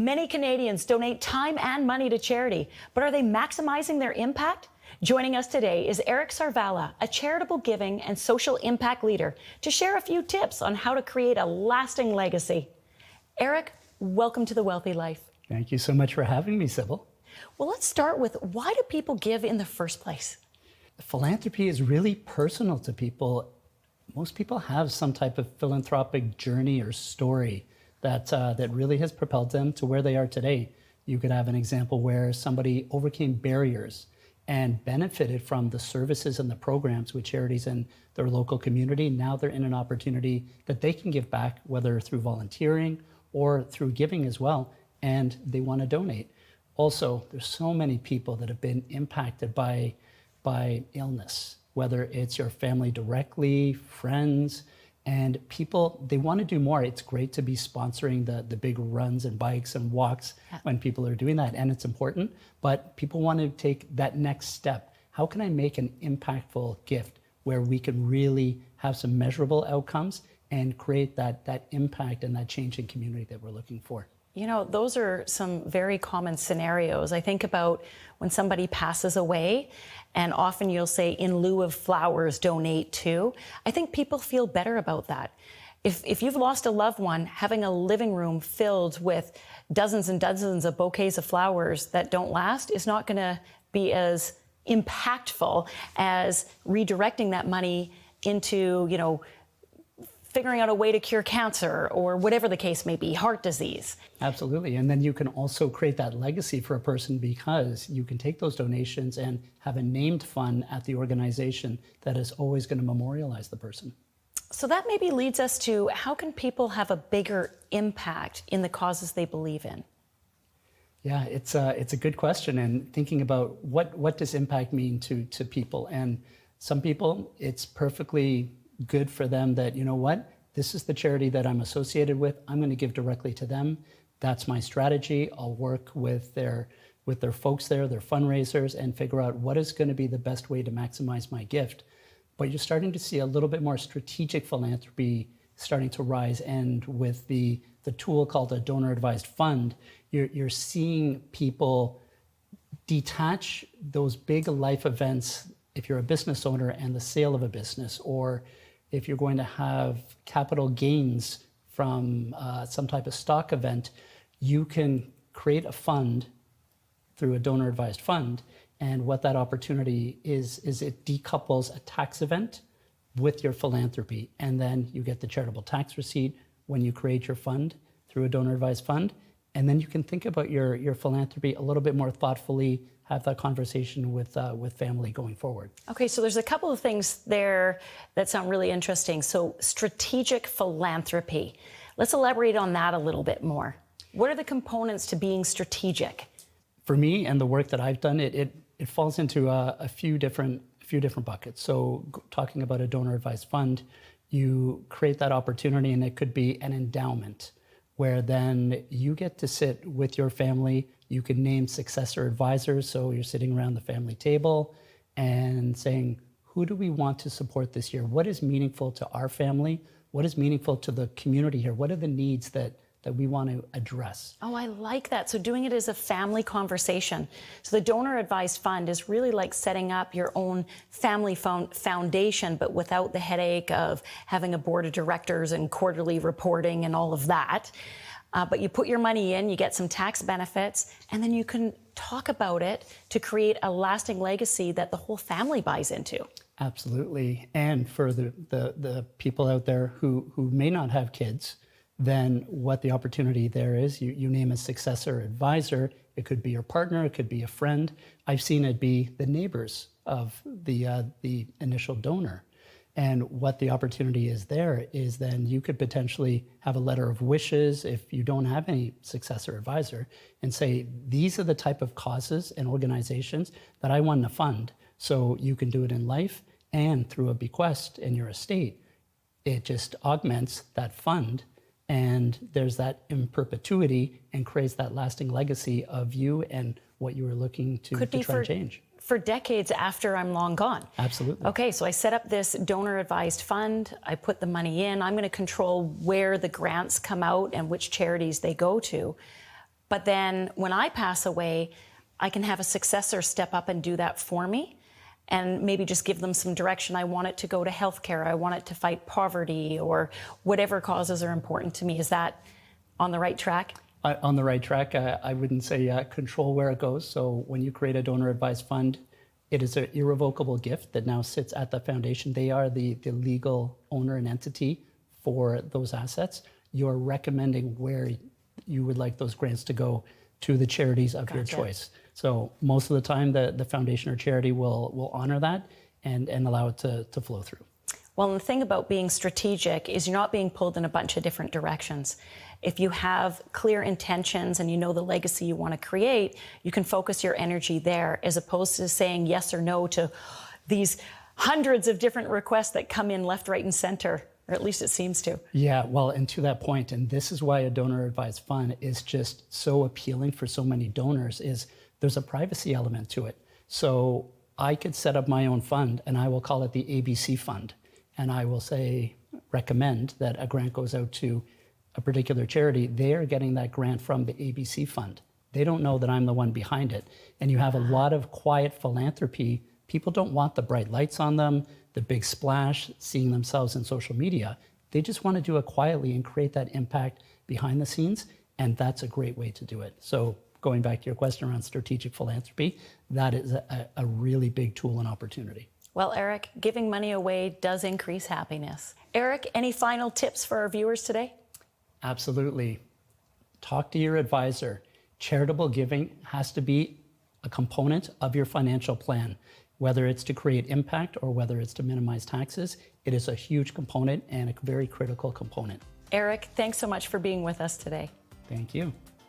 Many Canadians donate time and money to charity, but are they maximizing their impact? Joining us today is Eric Saarvala, a charitable giving and social impact leader, to share a few tips on how to create a lasting legacy. Eric, welcome to The Wealthy Life. Thank you so much for having me, Sybil. Well, let's start with, why do people give in the first place? Philanthropy is really personal to people. Most people have some type of philanthropic journey or story that really has propelled them to where they are today. You could have an example where somebody overcame barriers and benefited from the services and the programs with charities in their local community. Now they're in an opportunity that they can give back, whether through volunteering or through giving as well, and they want to donate. Also, there's so many people that have been impacted by illness, whether it's your family directly, friends, and people, they want to do more. It's great to be sponsoring the big runs and bikes and walks when people are doing that, and it's important, but people want to take that next step. How can I make an impactful gift where we can really have some measurable outcomes and create that impact and that change in community that we're looking for? You know, those are some very common scenarios. I think about when somebody passes away, and often you'll say, in lieu of flowers, donate to. I think people feel better about that. If you've lost a loved one, having a living room filled with dozens and dozens of bouquets of flowers that don't last is not going to be as impactful as redirecting that money into, you know, figuring out a way to cure cancer or whatever the case may be, heart disease. Absolutely. And then you can also create that legacy for a person, because you can take those donations and have a named fund at the organization that is always going to memorialize the person. So that maybe leads us to, how can people have a bigger impact in the causes they believe in? Yeah, it's a good question, and thinking about what does impact mean to people. And some people, it's perfectly good for them that, you know what, this is the charity that I'm associated with. I'm going to give directly to them. That's my strategy. I'll work with their folks there, their fundraisers, and figure out what is going to be the best way to maximize my gift. But you're starting to see a little bit more strategic philanthropy starting to rise, and with the tool called a donor-advised fund, you're seeing people detach those big life events, if you're a business owner and the sale of a business, or if you're going to have capital gains from some type of stock event, you can create a fund through a donor-advised fund. And what that opportunity is it decouples a tax event with your philanthropy. And then you get the charitable tax receipt when you create your fund through a donor-advised fund. And then you can think about your philanthropy a little bit more thoughtfully, have that conversation with family going forward. Okay, so there's a couple of things there that sound really interesting. So strategic philanthropy. Let's elaborate on that a little bit more. What are the components to being strategic? For me and the work that I've done, it falls into a few different buckets. So talking about a donor-advised fund, you create that opportunity, and it could be an endowment, where then you get to sit with your family. You can name successor advisors, so you're sitting around the family table and saying, who do we want to support this year? What is meaningful to our family? What is meaningful to the community here? What are the needs that we want to address? Oh, I like that. So doing it as a family conversation. So the donor advised fund is really like setting up your own family foundation, but without the headache of having a board of directors and quarterly reporting and all of that. But you put your money in, you get some tax benefits, and then you can talk about it to create a lasting legacy that the whole family buys into. Absolutely. And for the people out there who may not have kids, then what the opportunity there is, you name a successor advisor. It could be your partner, it could be a friend. I've seen it be the neighbors of the initial donor. And what the opportunity is there is then you could potentially have a letter of wishes if you don't have any successor advisor, and say, these are the type of causes and organizations that I want to fund. So you can do it in life and through a bequest in your estate. It just augments that fund, and there's that in perpetuity, and creates that lasting legacy of you and what you were looking to try and change. For decades after I'm long gone. Absolutely. Okay, so I set up this donor-advised fund. I put the money in. I'm going to control where the grants come out and which charities they go to. But then when I pass away, I can have a successor step up and do that for me, and maybe just give them some direction. I want it to go to healthcare. I want it to fight poverty, or whatever causes are important to me. Is that on the right track? On the right track. I wouldn't say control where it goes. So when you create a donor advised fund, it is an irrevocable gift that now sits at the foundation. They are the legal owner and entity for those assets. You're recommending where you would like those grants to go to the charities of your choice. So most of the time, the foundation or charity will honor that and allow it to flow through. Well, the thing about being strategic is you're not being pulled in a bunch of different directions. If you have clear intentions and you know the legacy you want to create, you can focus your energy there, as opposed to saying yes or no to these hundreds of different requests that come in left, right, and center, or at least it seems to. Yeah, well, and to that point, and this is why a donor advised fund is just so appealing for so many donors, is there's a privacy element to it. So I could set up my own fund, and I will call it the ABC fund. And I will say, recommend that a grant goes out to a particular charity. They are getting that grant from the ABC fund. They don't know that I'm the one behind it. And you have a lot of quiet philanthropy. People don't want the bright lights on them, the big splash, seeing themselves in social media. They just want to do it quietly and create that impact behind the scenes. And that's a great way to do it. So going back to your question around strategic philanthropy, that is a really big tool and opportunity. Well, Eric, giving money away does increase happiness. Eric, any final tips for our viewers today? Absolutely. Talk to your advisor. Charitable giving has to be a component of your financial plan, whether it's to create impact or whether it's to minimize taxes. It is a huge component and a very critical component. Eric, thanks so much for being with us today. Thank you.